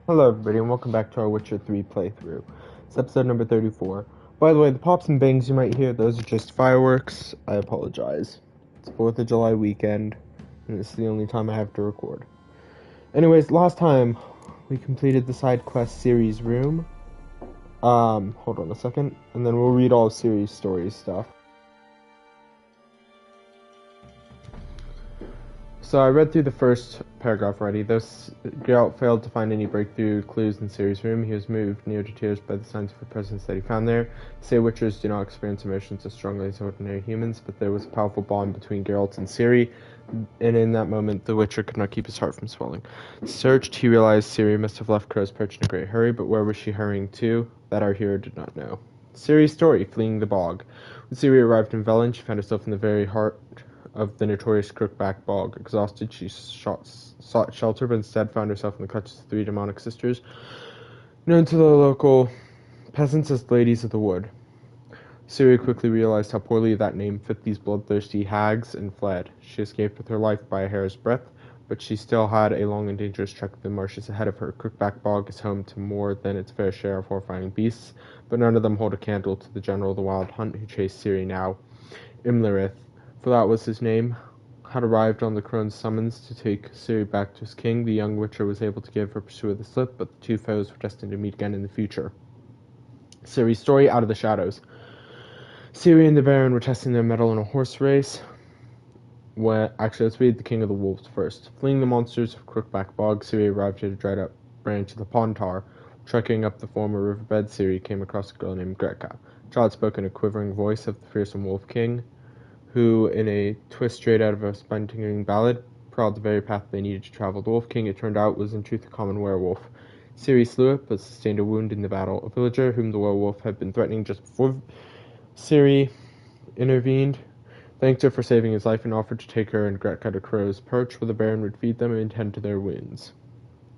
Hello everybody and welcome back to our Witcher 3 playthrough. It's episode number 34. By the way, the pops and bangs you might hear, those are just fireworks. I apologize. It's 4th of July weekend, and it's the only time I have to record. Anyways, last time we completed the side quest Ciri's room. Hold on a second, and then we'll read all of Ciri's story stuff. So I read through the first paragraph already. Though Geralt failed to find any breakthrough clues in Ciri's room, he was moved near to tears by the signs of a presence that he found there. Say Witchers do not experience emotions as strongly as ordinary humans, but there was a powerful bond between Geralt and Ciri, and in that moment the Witcher could not keep his heart from swelling. Searched, he realized Ciri must have left Crow's Perch in a great hurry, but where was she hurrying to? That our hero did not know. Ciri's story, fleeing the bog. When Ciri arrived in Velen, she found herself in the very heart of the notorious Crookback Bog. Exhausted, she sought shelter, but instead found herself in the clutches of three demonic sisters, known to the local peasants as Ladies of the Wood. Ciri quickly realized how poorly that name fit these bloodthirsty hags and fled. She escaped with her life by a hair's breadth, but she still had a long and dangerous trek through the marshes ahead of her. Crookback Bog is home to more than its fair share of horrifying beasts, but none of them hold a candle to the general of the Wild Hunt who chased Ciri now. Imlerith, for that was his name, had arrived on the crone's summons to take Ciri back to his king. The young witcher was able to give her pursuer the slip, but the two foes were destined to meet again in the future. Ciri's story out of the shadows. Ciri and the Baron were testing their mettle in a horse race. Actually, let's read the King of the Wolves first. Fleeing the monsters of Crookback Bog, Ciri arrived at a dried-up branch of the Pontar. Trekking up the former riverbed, Ciri came across a girl named Gretka. A child spoke in a quivering voice of the fearsome Wolf King, who, in a twist straight out of a spine-tingling ballad, prowled the very path they needed to travel. The Wolf King, it turned out, was in truth a common werewolf. Ciri slew it, but sustained a wound in the battle. A villager, whom the werewolf had been threatening just before Ciri intervened, thanked her for saving his life and offered to take her and Gretka to Crow's Perch, where the Baron would feed them and tend to their wounds.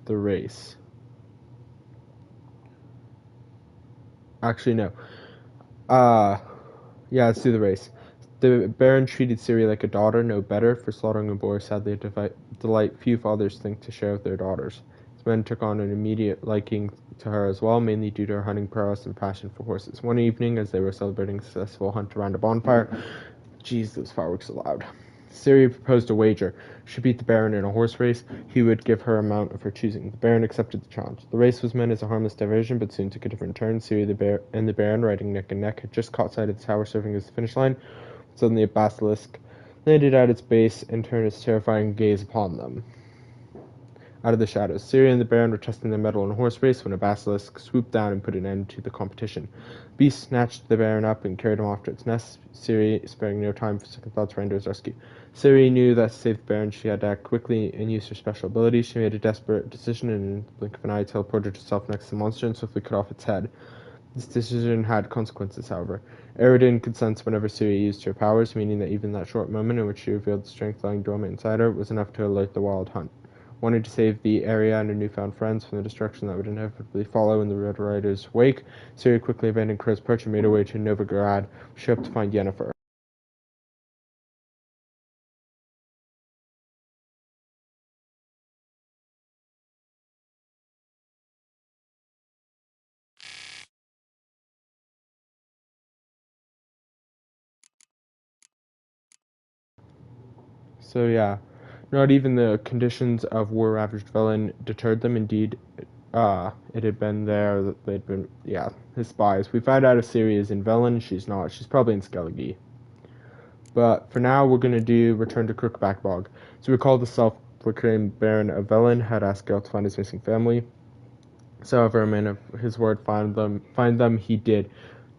The race. Actually, no. Yeah, let's do the race. The Baron treated Ciri like a daughter, no better, for slaughtering a boar sadly a delight few fathers think to share with their daughters. His men took on an immediate liking to her as well, mainly due to her hunting prowess and passion for horses. One evening, as they were celebrating a successful hunt around a bonfire, jeez, those fireworks are loud. Ciri proposed a wager. She beat the Baron in a horse race. He would give her a mount of her choosing. The Baron accepted the challenge. The race was meant as a harmless diversion, but soon took a different turn. Ciri and the Baron, riding neck and neck, had just caught sight of the tower serving as the finish line. Suddenly a basilisk landed at its base and turned its terrifying gaze upon them. Out of the shadows, Ciri and the Baron were testing their mettle in a horse race when a basilisk swooped down and put an end to the competition. The beast snatched the Baron up and carried him off to its nest, Ciri sparing no time for second thoughts ran to his rescue. Ciri knew that to save the Baron she had to act quickly and use her special abilities. She made a desperate decision and in the blink of an eye teleported herself next to the monster and swiftly cut off its head. This decision had consequences, however. Eredin could sense whenever Ciri used her powers, meaning that even that short moment in which she revealed the strength lying dormant inside her was enough to alert the Wild Hunt. Wanting to save the area and her newfound friends from the destruction that would inevitably follow in the Red Rider's wake, Ciri quickly abandoned Crow's Perch and made her way to Nilfgaard, where she hoped to find Yennefer. So yeah, not even the conditions of war-ravaged Velen deterred them. Indeed, it had been there that they'd been, his spies. We find out if Ciri is in Velen. She's not. She's probably in Skellige. But for now, we're going to return to Crookback Bog. So recall the self-proclaimed Baron of Velen had asked Geralt to find his missing family. So, however, a man of his word find them he did.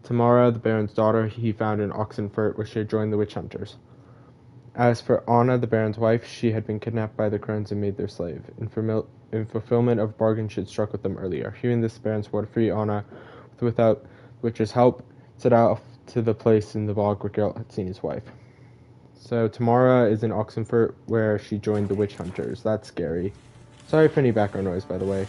Tamara, the Baron's daughter, he found in Oxenfurt, where she had joined the witch hunters. As for Anna, the Baron's wife, she had been kidnapped by the crones and made their slave. In fulfillment of a bargain she had struck with them earlier. Hearing this, the Baron swore to free Anna without the witch's help, set out to the place in the bog where Geralt had seen his wife. So Tamara is in Oxenfurt, where she joined the witch hunters. That's scary. Sorry for any background noise, by the way.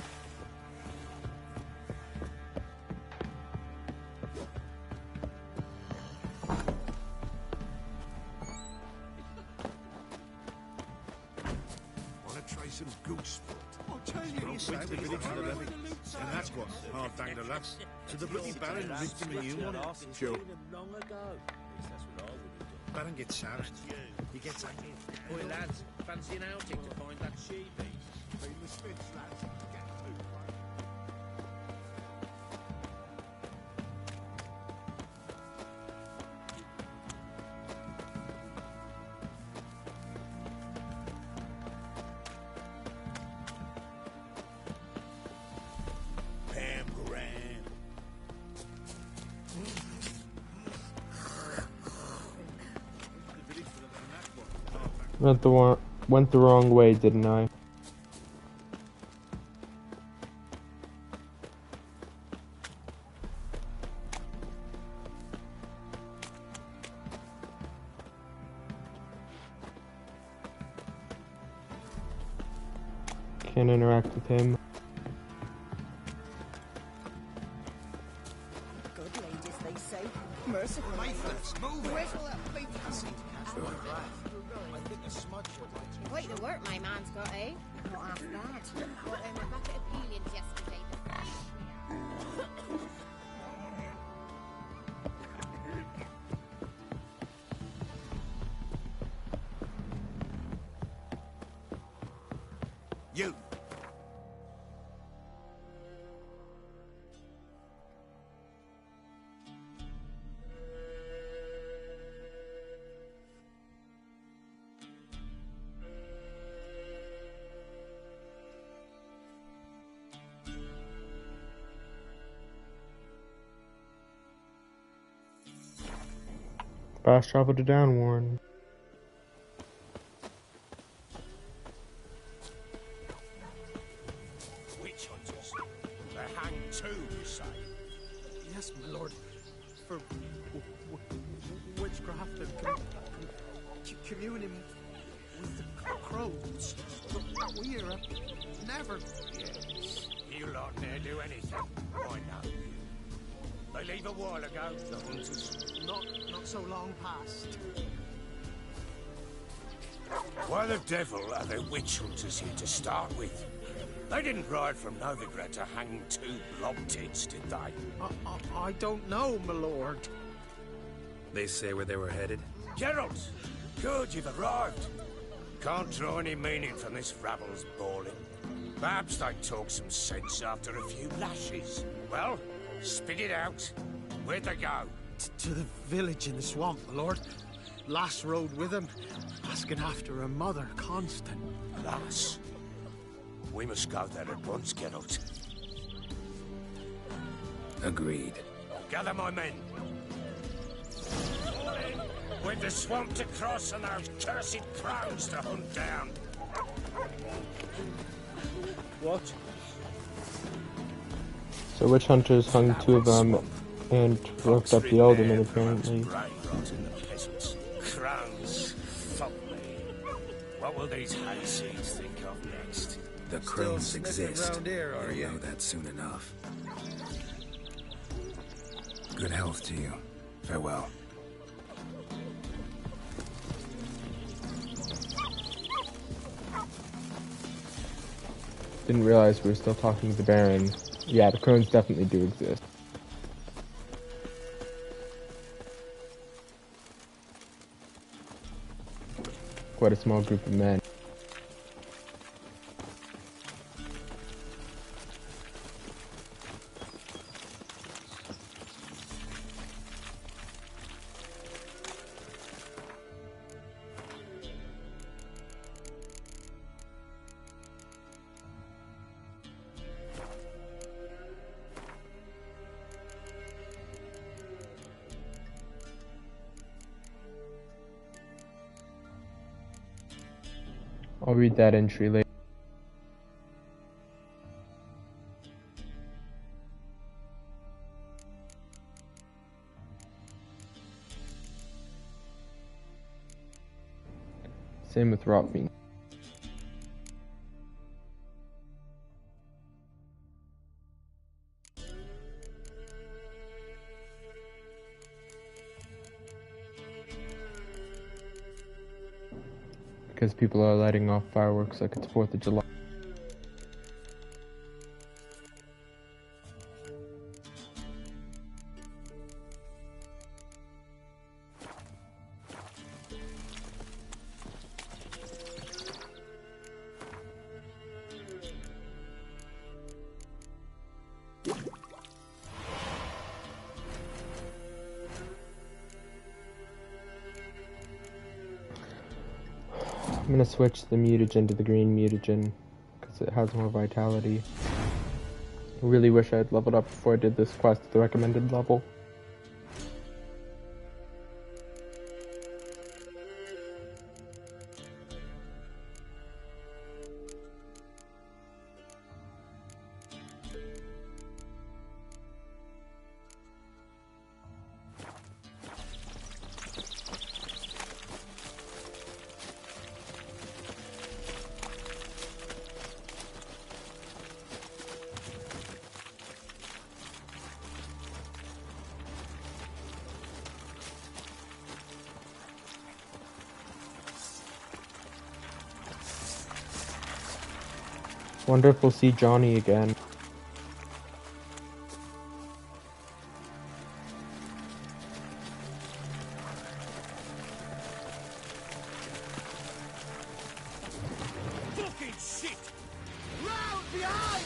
Wanna try some goose? I'll tell you, you said And that's what half-dang the lads. So the bloody Baron lived in the new one. Sure. Baron gets soused. He gets angry. Boy, lads, fancy an outing to find that she-beast? Famous Spitz, lads. Went the wrong way, didn't I? Can't interact with him. Good ladies, they say. Merciful. Move! Where's all that big Quite the work my man's got, eh? Not half bad. Got him a bucket of peelings yesterday. You! Fast travel to Downwarn. Witch hunters. They hang too, you say? Yes, my lord. For witchcraft and communing with the crows. But we are never... Yes. You lot ne'er do anything. I know. They leave a while ago, the hunters. Not so long past. Why the devil are there witch hunters here to start with? They didn't ride from Nilfgaard to hang two blob tits, did they? I don't know, my lord. They say where they were headed? Geralt! Good, you've arrived. Can't draw any meaning from this rabble's bawling. Perhaps they talk some sense after a few lashes. Well, spit it out. Where'd they go? To the village in the swamp, my lord. Lass rode with him, asking after her mother, Constant. Lass? We must go there at once, Geralt. Agreed. Gather my men. With the swamp to cross and those cursed crows to hunt down. What? So witch hunters hung two of them and roughed up the alderman, apparently. Crowns, fuck me. What will these hayseeds think of next? The crows exist. Around here, are You'll you? know that soon enough. Good health to you. Farewell. Didn't realize we were still talking to the Baron. Yeah, the crones definitely do exist. Quite a small group of men. I'll read that entry later. Same with Rotfiend. Because people are lighting off fireworks like it's 4th of July. I'm gonna switch the mutagen to the green mutagen because it has more vitality. I really wish I had leveled up before I did this quest at the recommended level. Wonder if we'll see Johnny again. Fucking shit! Round behind!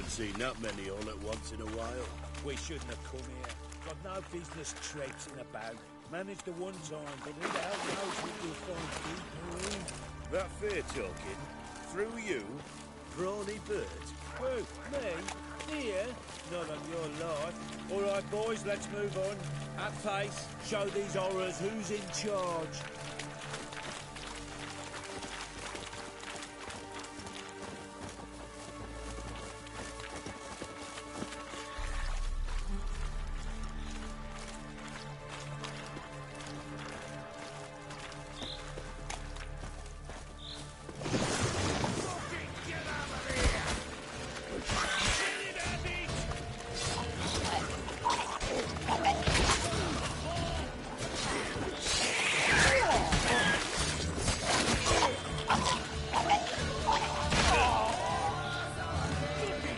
Seen that many all at once in a while. We shouldn't have come here. Got no business traipsing about. Managed the one time, but who the hell knows what we'll find people? That fair talking? Through you? Brawny bird? Who? Me? Here? Not on your life. All right, boys, let's move on. At pace. Show these horrors who's in charge.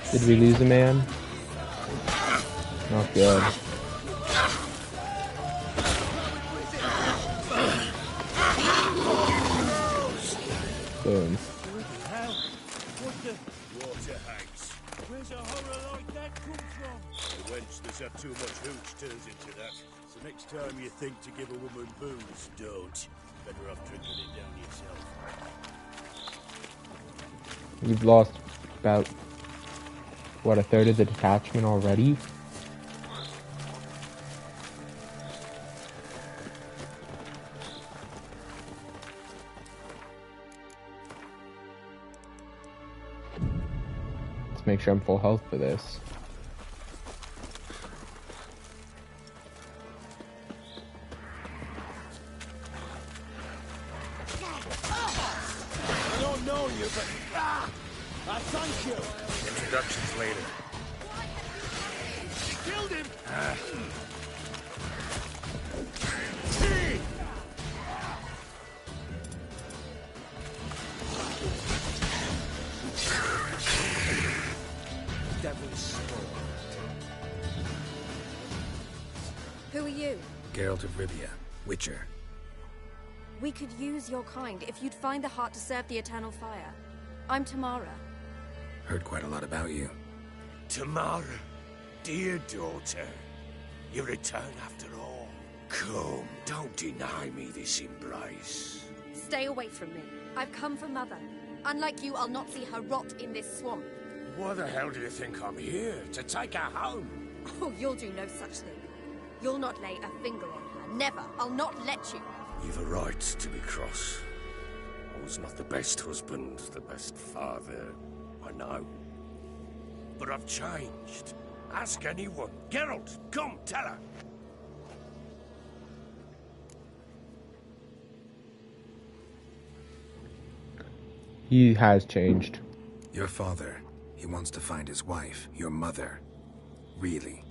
Did we lose a man? Not good. Boom. What the? Water hags. Where's a horror like that come from? The wench that's had too much hooch turns into that. So next time you think to give a woman booze, don't. Better off drinking it down yourself. We've lost about, what, a third of the detachment already? Let's make sure I'm full health for this. I don't know you, but I thank you. Introductions later. Killed him. Devil's spawn. Who are you? Geralt of Rivia, Witcher. We could use your kind if you'd find the heart to serve the Eternal Fire. I'm Tamara. Heard quite a lot about you. Tamara, dear daughter, you return after all. Come, don't deny me this embrace. Stay away from me. I've come for Mother. Unlike you, I'll not see her rot in this swamp. Why the hell do you think I'm here? To take her home? Oh, you'll do no such thing. You'll not lay a finger on her. Never. I'll not let you. You've a right to be cross. I was not the best husband, the best father, I know. But I've changed. Ask anyone. Geralt, come, tell her. He has changed. Your father, he wants to find his wife, your mother. Really?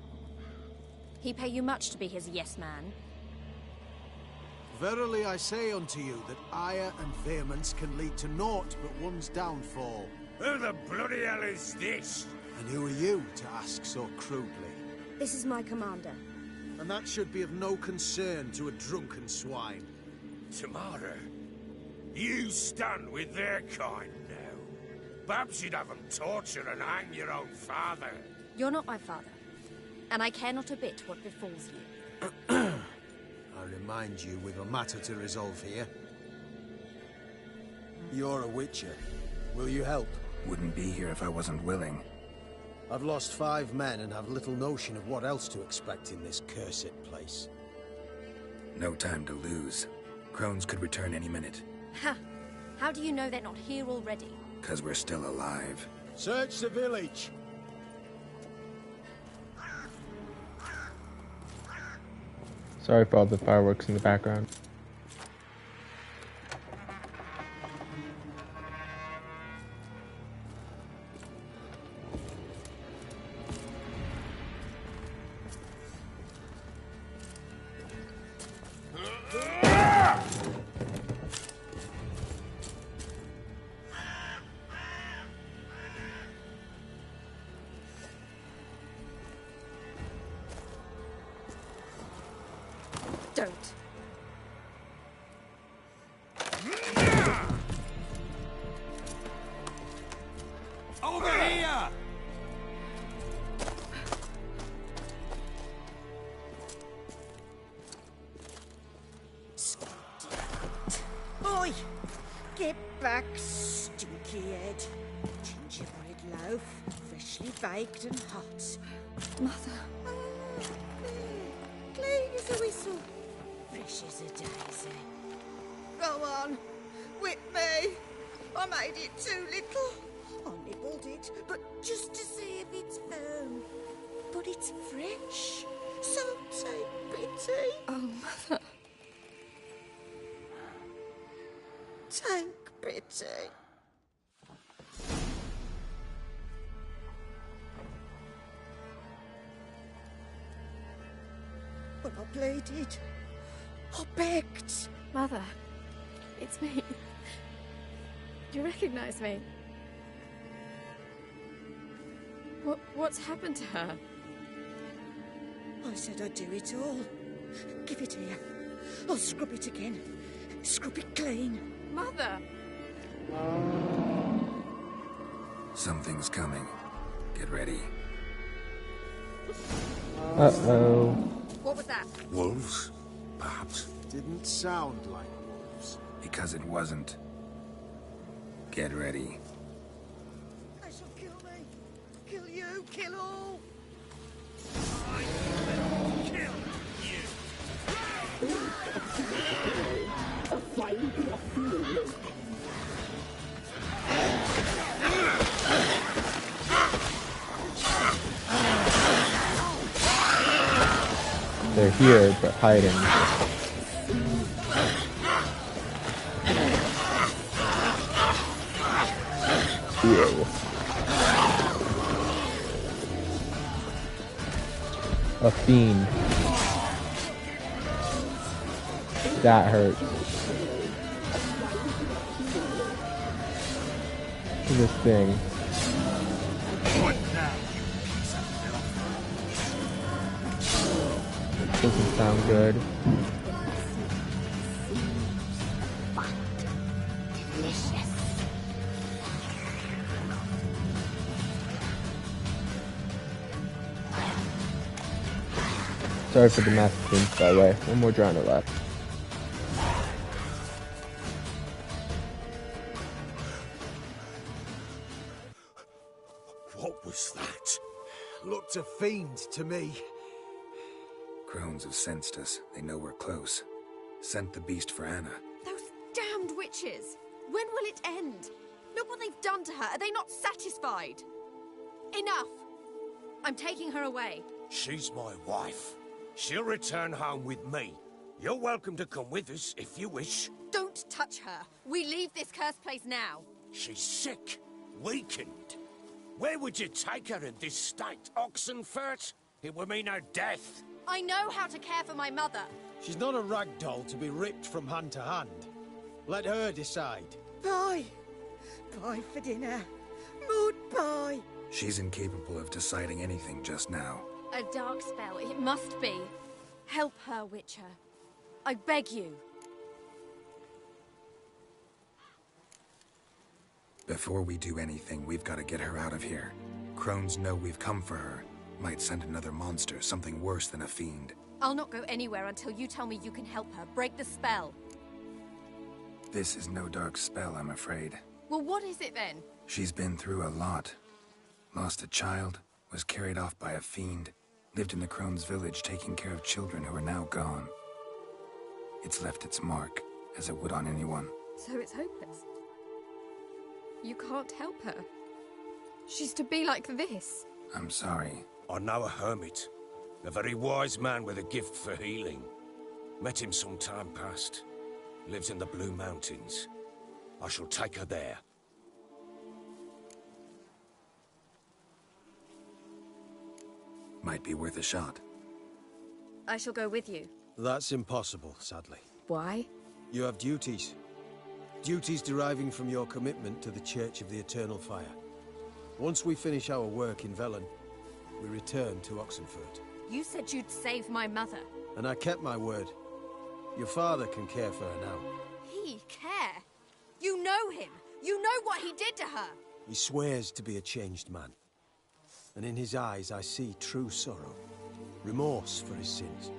He pay you much to be his yes man. Verily I say unto you that ire and vehemence can lead to naught but one's downfall. Who the bloody hell is this? And who are you to ask so crudely? This is my commander. And that should be of no concern to a drunken swine. Tamara, you stand with their kind now. Perhaps you'd have them torture and hang your own father. You're not my father, and I care not a bit what befalls you. I remind you we've a matter to resolve here. You're a witcher. Will you help? Wouldn't be here if I wasn't willing. I've lost 5 men and have little notion of what else to expect in this cursed place. No time to lose. Crones could return any minute. Ha! How do you know they're not here already? 'Cause we're still alive. Search the village! Sorry for all the fireworks in the background. Don't. Over here! Oi! Get back, stinky head. Gingerbread loaf, freshly baked and hot. Mother. Clean as a whistle. Fresh as a daisy. Go on, whip me. I made it too little. I nibbled it, but just to see if it's firm. But it's fresh, so take pity. Oh, Mother. Take pity. But I pleaded. I begged. Mother. It's me. Do you recognize me? What's happened to her? I said I'd do it all. Give it here. I'll scrub it again. Scrub it clean. Mother! Something's coming. Get ready. Uh-oh. What was that? Wolves? Perhaps. Didn't sound like wolves. Because it wasn't. Get ready. They shall kill me. Kill you. Kill all. Kill you! They're here, but hiding. Ew. A fiend. That hurts. Look at this thing. Doesn't sound good. Sorry for the massive things, by the way. One more drown left. What was that? Looked a fiend to me. Crones have sensed us. They know we're close. Sent the beast for Anna. Those damned witches! When will it end? Look what they've done to her. Are they not satisfied? Enough! I'm taking her away. She's my wife. She'll return home with me. You're welcome to come with us if you wish. Don't touch her. We leave this cursed place now. She's sick, weakened. Where would you take her in this state, Oxenfurt? It would mean her death. I know how to care for my mother. She's not a rag doll to be ripped from hand to hand. Let her decide. Pie. Pie for dinner. Mood pie. She's incapable of deciding anything just now. A dark spell, it must be. Help her, Witcher. I beg you. Before we do anything, we've got to get her out of here. Crones know we've come for her. Might send another monster, something worse than a fiend. I'll not go anywhere until you tell me you can help her. Break the spell. This is no dark spell, I'm afraid. Well, what is it then? She's been through a lot. Lost a child, was carried off by a fiend, lived in the Crones village taking care of children who are now gone. It's left its mark, as it would on anyone. So it's hopeless. You can't help her. She's to be like this. I'm sorry. I know a hermit. A very wise man with a gift for healing. Met him some time past. Lives in the Blue Mountains. I shall take her there. Might be worth a shot. I shall go with you. That's impossible, sadly. Why? You have duties. Duties deriving from your commitment to the Church of the Eternal Fire. Once we finish our work in Velen, we return to Oxenfurt. You said you'd save my mother. And I kept my word. Your father can care for her now. He care? You know him. You know what he did to her. He swears to be a changed man. And in his eyes I see true sorrow. Remorse for his sins.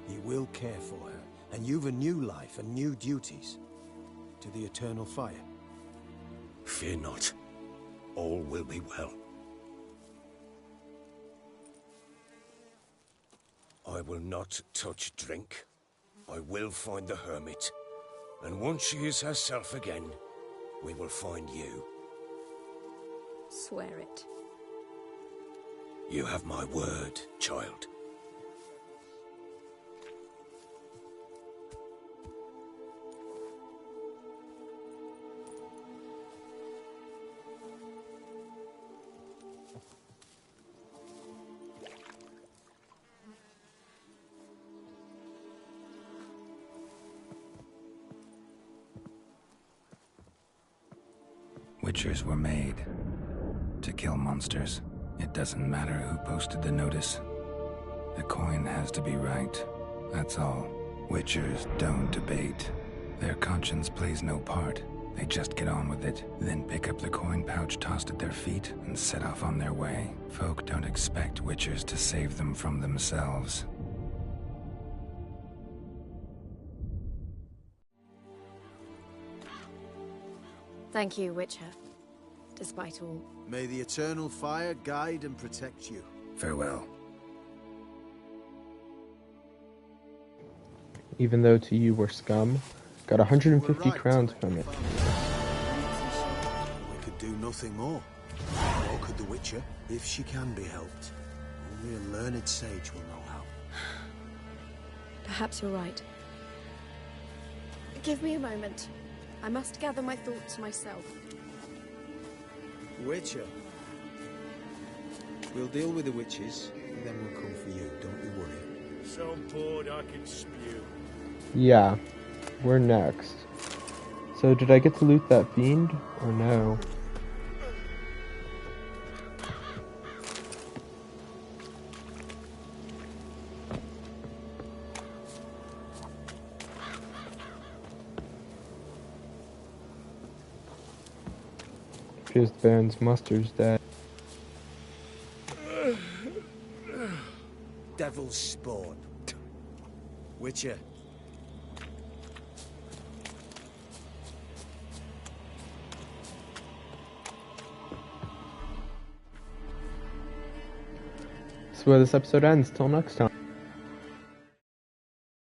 He will care for her. And you've a new life and new duties. To the Eternal Fire. Fear not. All will be well. I will not touch drink. I will find the hermit. And once she is herself again, we will find you. Swear it. You have my word, child. Witchers were made to kill monsters. It doesn't matter who posted the notice. The coin has to be right. That's all. Witchers don't debate. Their conscience plays no part. They just get on with it, then pick up the coin pouch tossed at their feet and set off on their way. Folk don't expect Witchers to save them from themselves. Thank you, Witcher. Despite all. May the Eternal Fire guide and protect you. Farewell. Even though to you we're scum, got 150 crowns from it. We could do nothing more. Or could the Witcher, if she can be helped. Only a learned sage will know how. Perhaps you're right. Give me a moment. I must gather my thoughts myself. Witcher. We'll deal with the witches, and then we'll come for you, don't you worry. So bored I can spew. Yeah, we're next. So did I get to loot that fiend, or no? Appears the Baron's muster's dead. Devil's spawn. Witcher. So where this episode ends. Till next time.